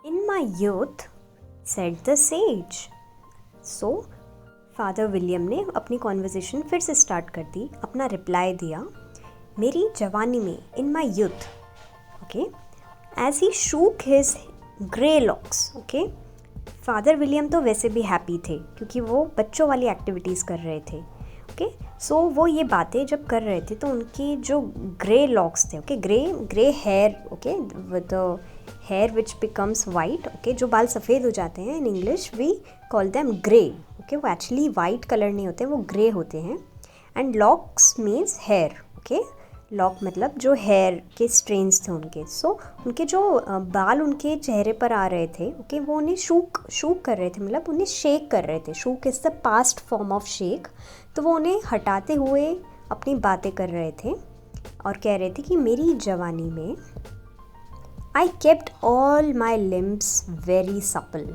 In my youth, said the sage. So, father William ने अपनी conversation फिर से स्टार्ट कर दी, अपना रिप्लाई दिया, मेरी जवानी में, in my youth, okay, as he shook his grey locks, okay. Father William तो वैसे भी हैप्पी थे क्योंकि वो बच्चों वाली एक्टिविटीज़ कर रहे थे, ओके। सो वो ये बातें जब कर रहे थे तो उनकी जो ग्रे लॉक्स थे, okay, grey hair, okay, with hair which becomes white, okay, जो बाल सफ़ेद हो जाते हैं, in English we call them grey, okay. वो एक्चुअली वाइट कलर नहीं होते, वो ग्रे होते हैं। And locks means hair, okay. Lock मतलब जो हेयर के स्ट्रेन्स थे उनके। सो उनके जो बाल उनके चेहरे पर आ रहे थे, ओके, वो उन्हें शूक कर रहे थे, मतलब उन्हें शेक कर रहे थे। Shook is the past form of shake. तो वो उन्हें हटाते हुए अपनी बातें कर रहे थे और कह रहे थे कि मेरी जवानी में I kept all my limbs very supple.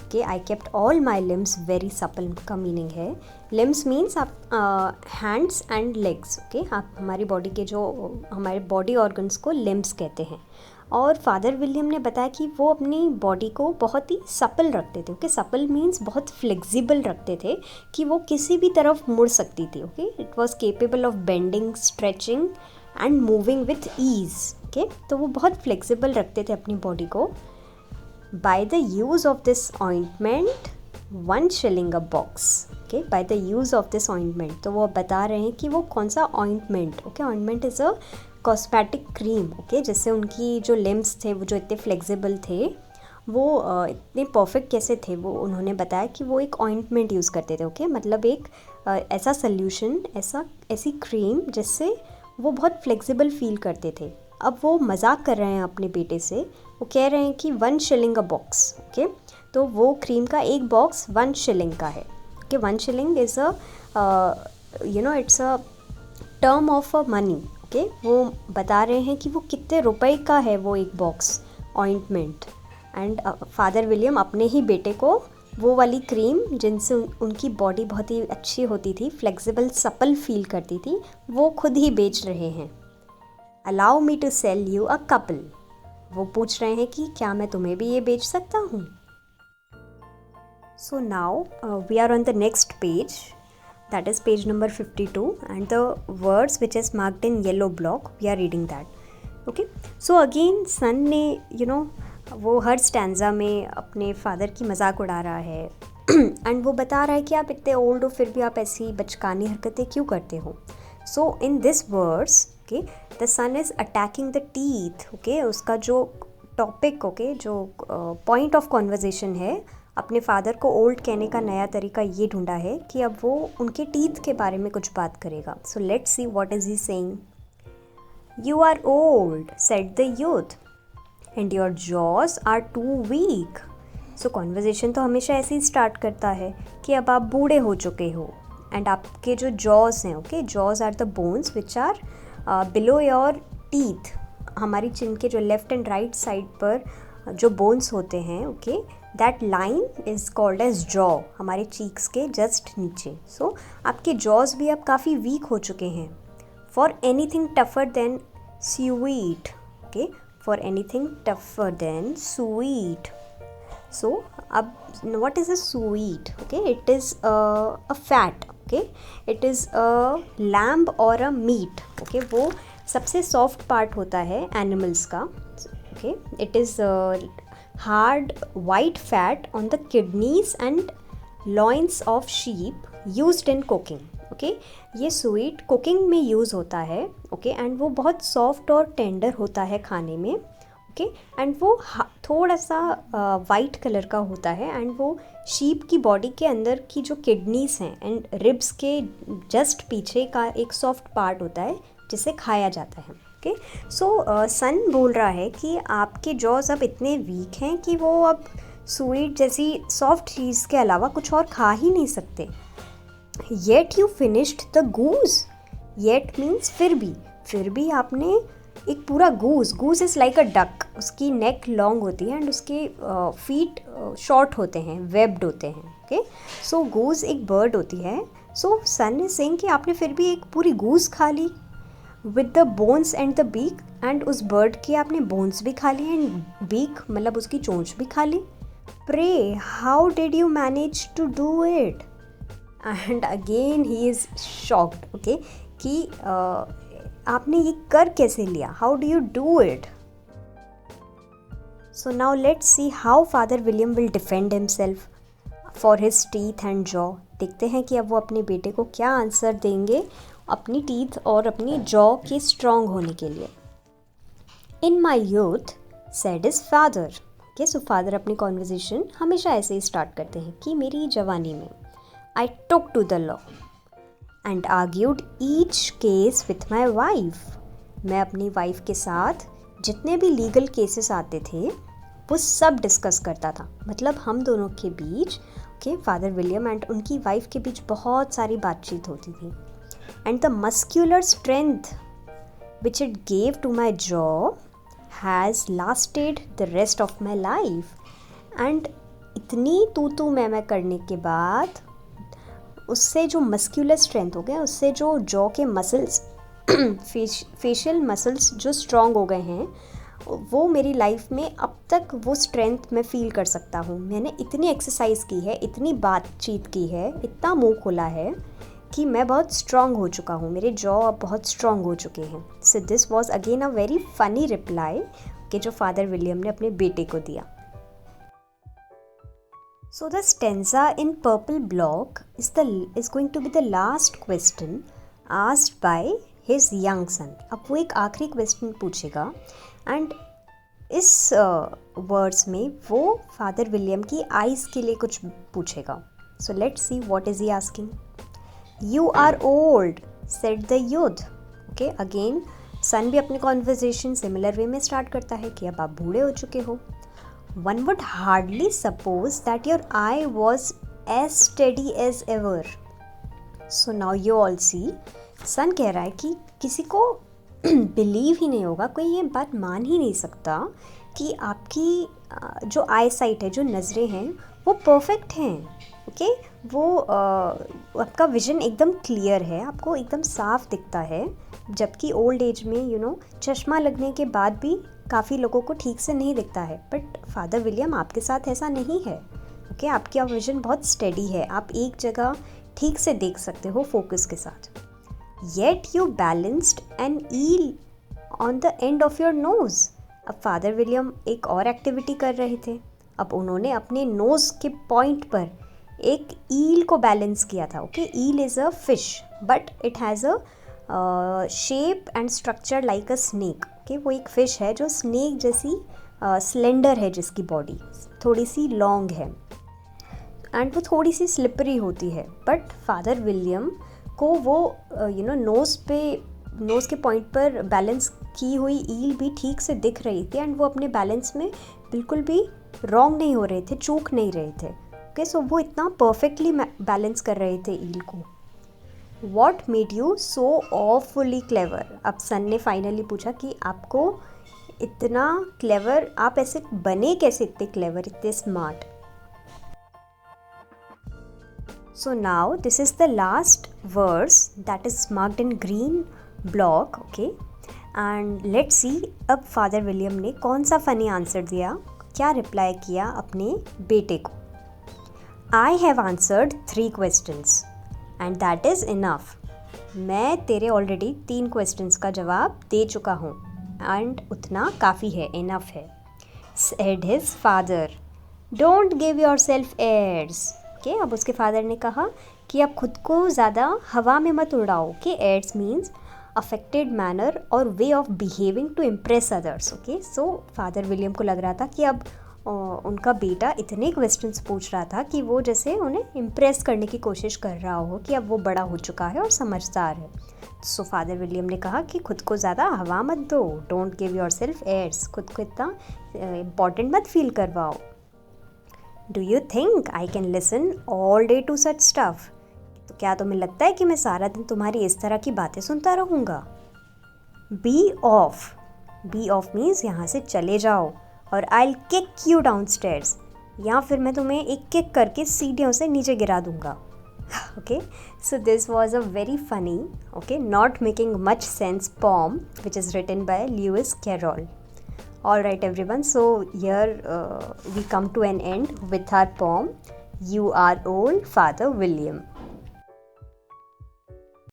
Okay, I kept all my limbs very supple का मीनिंग है, limbs means आप hands and legs, okay, आप हमारी बॉडी के जो हमारे बॉडी ऑर्गन्स को limbs कहते हैं। और फादर विलियम ने बताया कि वो अपनी बॉडी को बहुत ही सपल रखते थे, ओके। सपल मीन्स बहुत फ्लेक्सिबल रखते थे कि वो किसी भी तरफ मुड़ सकती थी, okay. It was capable of bending, stretching and moving with ease, okay. तो वो बहुत फ्लेक्सिबल रखते थे अपनी बॉडी को। By the use of this ointment 1 shilling a box, okay, by the use of this ointment. तो वो बताा रहे हैं कि वो कौन सा ointment, okay. Ointment is a cosmetic cream, okay, जिससे उनकी जो लिम्स थे वो जो इतने फ्लेक्सिबल थे, वो इतने परफेक्ट कैसे थे, वो उन्होंने बताया कि वो एक ऑइंटमेंट यूज़ करते थे, ओके। मतलब एक ऐसा सल्यूशन, ऐसी क्रीम जिससे वो बहुत फ्लेक्सिबल फील करते थे। अब वो मजाक कर रहे हैं अपने बेटे से, वो कह रहे हैं कि 1 shilling अ बॉक्स, ओके। तो वो क्रीम का एक बॉक्स 1 shilling का है, okay. 1 shilling is a it's a term of a money, okay. वो बता रहे हैं कि वो कितने रुपए का है वो एक box ointment. And father William अपने ही बेटे को वो वाली क्रीम जिनसे उनकी बॉडी बहुत ही अच्छी होती थी, फ्लेक्सिबल, सपल फील करती थी, वो खुद ही बेच रहे हैं। Allow me to sell you a couple. वो पूछ रहे हैं कि क्या मैं तुम्हें भी ये बेच सकता हूँ। So now we are on the next page, that is page number 52, and the words which is marked in yellow block, we are reading that, okay. So again सन ने वो हर स्टैंजा में अपने फादर की मजाक उड़ा रहा है एंड वो बता रहा है कि आप इतने ओल्ड हो फिर भी आप ऐसी बचकानी हरकतें क्यों करते हो। So in this words, okay, the son is attacking the teeth, okay. उसका जो टॉपिक, ओके, जो पॉइंट ऑफ कॉन्वर्जेशन है, अपने फादर को ओल्ड कहने का नया तरीका ये ढूंढा है कि अब वो उनके टीथ के बारे में कुछ बात करेगा। So let's see what is he saying. You are old, said the youth, and your jaws are too weak. So conversation तो हमेशा ऐसे ही स्टार्ट करता है कि अब आप बूढ़े हो चुके हो एंड आपके जो जॉज हैं, okay, jaws are the bones which are below your teeth. हमारी चिन के जो लेफ्ट एंड राइट साइड पर जो बोन्स होते हैं, okay, that line is called as jaw, हमारे चीक्स के जस्ट नीचे। सो आपके जॉज भी अब काफ़ी वीक हो चुके हैं। For anything tougher than sweet, okay, for anything tougher than sweet. So अब what is a sweet, okay, it is a fat, okay, it is a lamb or a meat, okay। वो सबसे soft part होता है animals का, okay, it is hard white fat on the kidneys and loins of sheep used in cooking, okay। ये sweet cooking में use होता है, okay, and वो बहुत सॉफ्ट और टेंडर होता है खाने में, ओके, एंड वो थोड़ा सा वाइट कलर का होता है एंड वो शीप की बॉडी के अंदर की जो किडनीज हैं एंड रिब्स के जस्ट पीछे का एक सॉफ्ट पार्ट होता है जिसे खाया जाता है, ओके। सो सन बोल रहा है कि आपके जॉज अब इतने वीक हैं कि वो अब स्वीट जैसी सॉफ्ट चीज़ के अलावा कुछ और खा ही नहीं सकते। Yet you finished the goose, yet means फिर भी आपने एक पूरा गूज इज़ लाइक अ डक, उसकी नेक लॉन्ग होती है एंड उसके फीट शॉर्ट होते हैं, वेब्ड होते हैं, ओके। सो गूज एक बर्ड होती है। सो सन इज सेइंग कि आपने फिर भी एक पूरी गूज खा ली। With the bones and the beak, and उस बर्ड के आपने बोन्स भी खा लिए एंड बीक मतलब उसकी चोंच भी खा ली. Pray how did you manage to do it? And again he is shocked. Okay, कि आपने ये कर कैसे लिया, how do you do it? So now let's see how father William will defend himself for his teeth and jaw. देखते हैं कि अब वो अपने बेटे को क्या आंसर देंगे अपनी टीथ और अपनी जॉ के स्ट्रॉन्ग होने के लिए. In my youth said his father. Okay, so father अपनी कॉन्वर्जेशन हमेशा ऐसे ही स्टार्ट करते हैं कि मेरी जवानी में I took to the law and argued each case with my wife. मैं अपनी वाइफ के साथ जितने भी लीगल केसेस आते थे वो सब डिस्कस करता था. मतलब हम दोनों के बीच, ओके, फादर विलियम एंड उनकी वाइफ के बीच बहुत सारी बातचीत होती थी. And the muscular strength which it gave to my jaw has lasted the rest of my life. And इतनी तू मैं करने के बाद उससे जो मस्क्यूलर स्ट्रेंथ हो गया, उससे जो जॉ के मसल्स फेशियल मसल्स जो स्ट्रॉन्ग हो गए हैं, वो मेरी लाइफ में अब तक वो स्ट्रेंथ मैं फील कर सकता हूँ. मैंने इतनी एक्सरसाइज की है, इतनी बातचीत की है, इतना मुंह खोला है कि मैं बहुत स्ट्रॉन्ग हो चुका हूँ. मेरे जॉ अब बहुत स्ट्रॉन्ग हो चुके हैं. So this was again a very funny reply कि जो फादर विलियम ने अपने बेटे को दिया. So the stanza in purple block is going to be the last question asked by his young son. अब वो एक आखिरी क्वेश्चन पूछेगा एंड इस वर्ड्स में वो फादर विलियम की आइज़ के लिए कुछ पूछेगा. So let's see what is he asking. You are old said the youth. Okay, again son भी अपनी कॉन्वर्जेशन सिमिलर वे में स्टार्ट करता है कि अब आप बूढ़े हो चुके हो. One would hardly suppose that your eye was as steady as ever. So now you all see, सन कह रहा है कि किसी को बिलीव ही नहीं होगा, कोई ये बात मान ही नहीं सकता कि आपकी जो आई साइट है, जो नज़रें हैं, वो परफेक्ट हैं. ओके, वो आपका विजन एकदम क्लियर है, आपको एकदम साफ दिखता है. जबकि ओल्ड एज में चश्मा लगने के बाद भी काफ़ी लोगों को ठीक से नहीं दिखता है. बट फादर विलियम आपके साथ ऐसा नहीं है. ओके, आपकी विजन बहुत स्टेडी है, आप एक जगह ठीक से देख सकते हो फोकस के साथ. Yet you balanced an eel on the end of your nose. अब फादर विलियम एक और एक्टिविटी कर रहे थे. अब उन्होंने अपने नोज़ के पॉइंट पर एक ईल को बैलेंस किया था. Okay, eel is a fish but it has a shape and structure like a snake. Okay, वो एक फ़िश है जो स्नेक जैसी स्लेंडर है, जिसकी बॉडी थोड़ी सी लॉन्ग है एंड वो थोड़ी सी स्लिपरी होती है. बट फादर विलियम को वो नोज़ के पॉइंट पर बैलेंस की हुई ईल भी ठीक से दिख रही थी एंड वो अपने बैलेंस में बिल्कुल भी रॉन्ग नहीं हो रहे थे, चूक नहीं रहे थे. ओके, सो वो इतना परफेक्टली बैलेंस कर रहे थे ईल को. What made you so awfully clever? अब सन ने फाइनली पूछा कि आपको इतना क्लेवर, आप ऐसे बने कैसे इतने क्लेवर, इतने smart. So now this is the last verse that is marked in green block. Okay, and let's see अब फादर विलियम ने कौन सा फ़नी आंसर दिया, क्या रिप्लाई किया अपने बेटे को. I have answered 3 questions and that is enough. मैं तेरे ऑलरेडी 3 क्वेश्चंस का जवाब दे चुका हूँ एंड उतना काफ़ी है, इनफ है. Said his father, don't give yourself airs. Okay, अब उसके फादर ने कहा कि आप खुद को ज़्यादा हवा में मत उड़ाओ. कि एयर्स मीन्स अफेक्टेड मैनर और way of behaving to impress others. Okay, so father William को लग रहा था कि अब उनका बेटा इतने क्वेश्चंस पूछ रहा था कि वो जैसे उन्हें इम्प्रेस करने की कोशिश कर रहा हो कि अब वो बड़ा हो चुका है और समझदार है. सो फादर विलियम ने कहा कि खुद को ज़्यादा हवा मत दो, don't give yourself airs. खुद को इतना इम्पॉर्टेंट मत फील करवाओ. Do you think I can listen all day to such stuff? तो क्या तुम्हें लगता है कि मैं सारा दिन तुम्हारी इस तरह की बातें सुनता रहूँगा? Be off. Be off means यहाँ से चले जाओ और I'll kick you downstairs, या फिर मैं तुम्हें एक किक करके सीढ़ियों से नीचे गिरा दूँगा. Okay, so this was a very funny, okay, not making much sense poem which is written by Lewis Carroll. All right, everyone, so here we come to an end with our poem, You Are Old, Father William.